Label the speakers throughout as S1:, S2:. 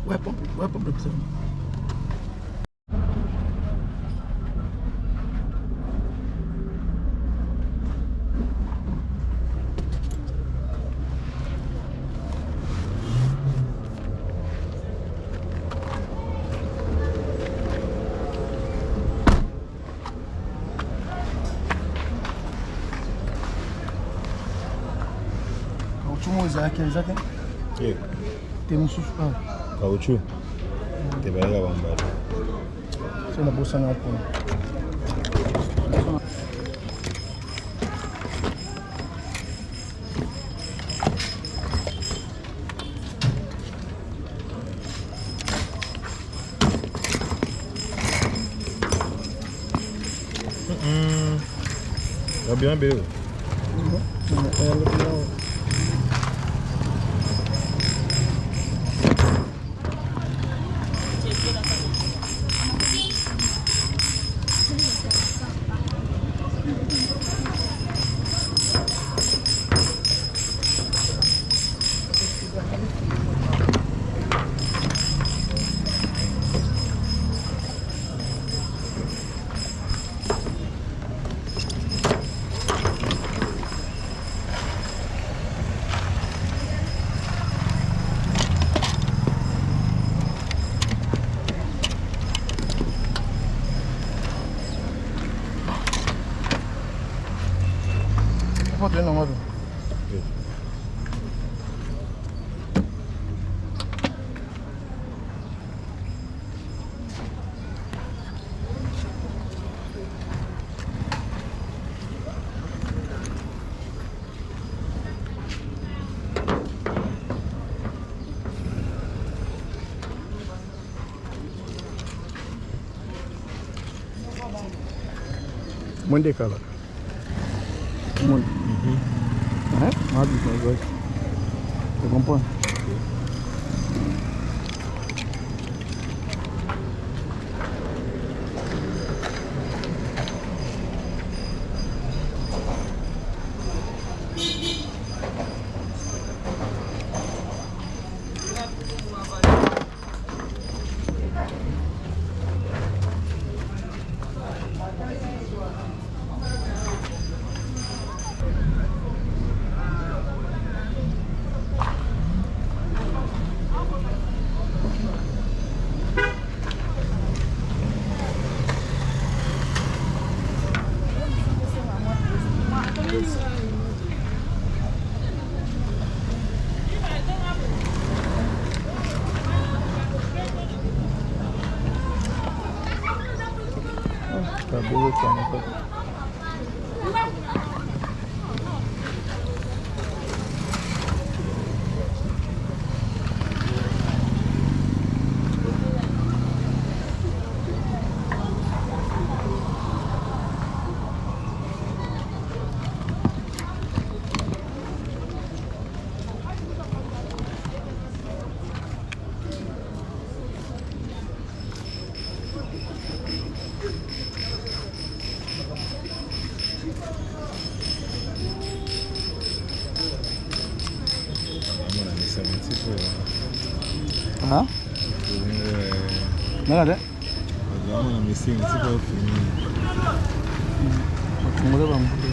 S1: Ouais, pompe de pousser. Tem um susto.
S2: Caoutchouc. Te vai lá bombar.
S1: Você na bolsa não pô.
S2: Tá bem belo. Não, não, Monday color. Monday. Hadi güzel. Te compone. Cabelo tá. Ah? Nada. Vamos na missão, se for filme.
S1: Vamos.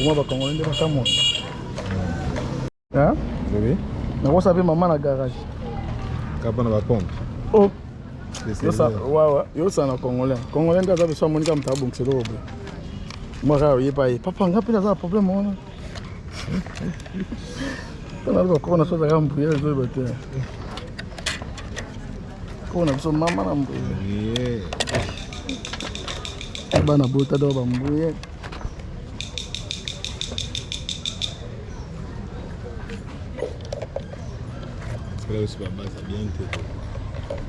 S1: Uma bakongo ndio matamu.
S2: Bébé?
S1: Na wasa pe mama na garage.
S2: Kapa na ba pompe.
S1: Oh. Yo ça na congolais. Congolais ngaza beso monika mtabo ngiselo obe. Mwaka yepa ye. Papa ngapi na za problème ona. Kana ndo kona soza kambu yele zo bete. Kona beso mama na mbu. Bana bota do ba mbuye.
S2: C'est là sur la base à bien te.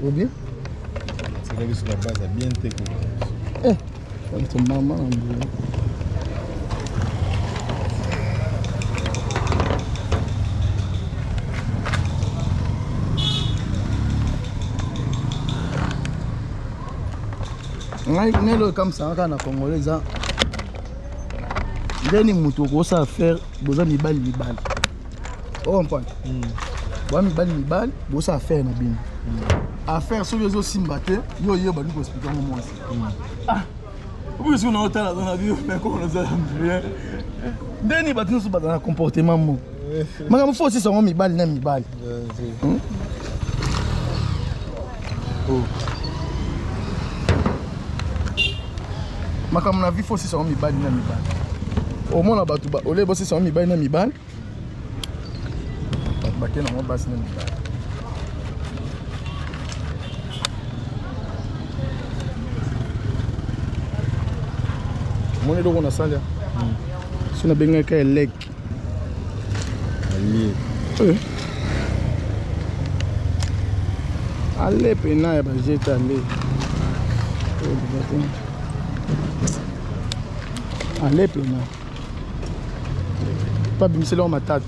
S1: Ou bien?
S2: C'est là sur la base à bien te.
S1: Ton maman en bleu. Nelo comme ça quand na congolais ça. Ndeni mutu ko sa faire boza mibali. On comprend? Wa mibali boza faire na bino. Affaire sur les aussi mbaté yo ba nous expliquer moi aussi. Pourquoi est-ce qu'on a autant dans la vie mais qu'on nous a rien. Ndeni batinu so bazana comportement mo. Manga faut aussi son mibali na mibali. Oh. Maka mon avis faut aussi son mibali na mibali. Au moins na batu ba ole bossi son mibali na mibali. Ba ke na mo basi na mibali. Mon edo na salia. Sina benga ka leg. Ali. Ale pena ba jeta ale. Allez, pleinement. Pas bien, c'est là ma tête.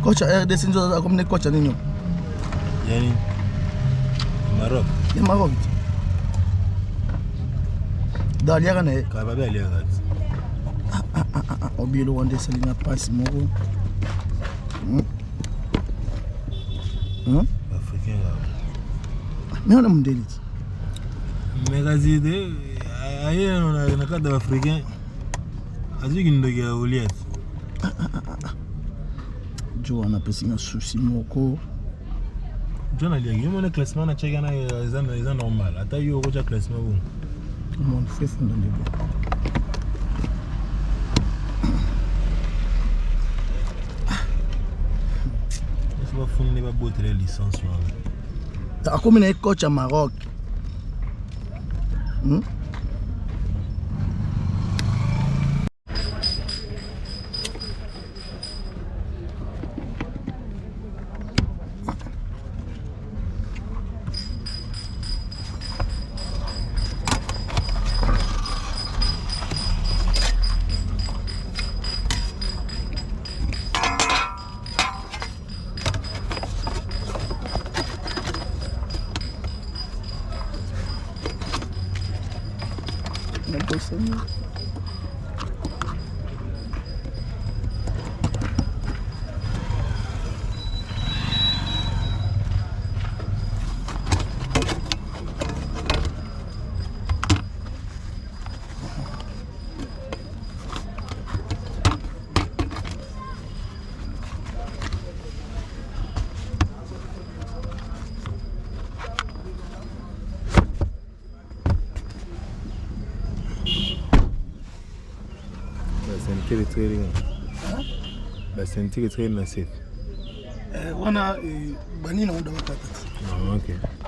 S1: Coach RDC ndio comme coach nini?
S2: Yani Maroc.
S1: Ni Maroc. Dalia kana
S2: Ka ba alia ngati.
S1: Obilo wande selina Passy moko.
S2: Africain là.
S1: Mais on a mon délit.
S2: Mais gazide aye na kada africain. Aziki ndoki ya Oliet.
S1: Jo ana pesinga souci moko.
S2: John ali ngi mo na classement na cheka na eza normal. Ata yo ko cha classement bon.
S1: Mon fils ndo ndebo.
S2: Est-ce que fini ba botre licence là?
S1: Ta comme na coach à Maroc. wana banina onda wakati.
S2: Okay.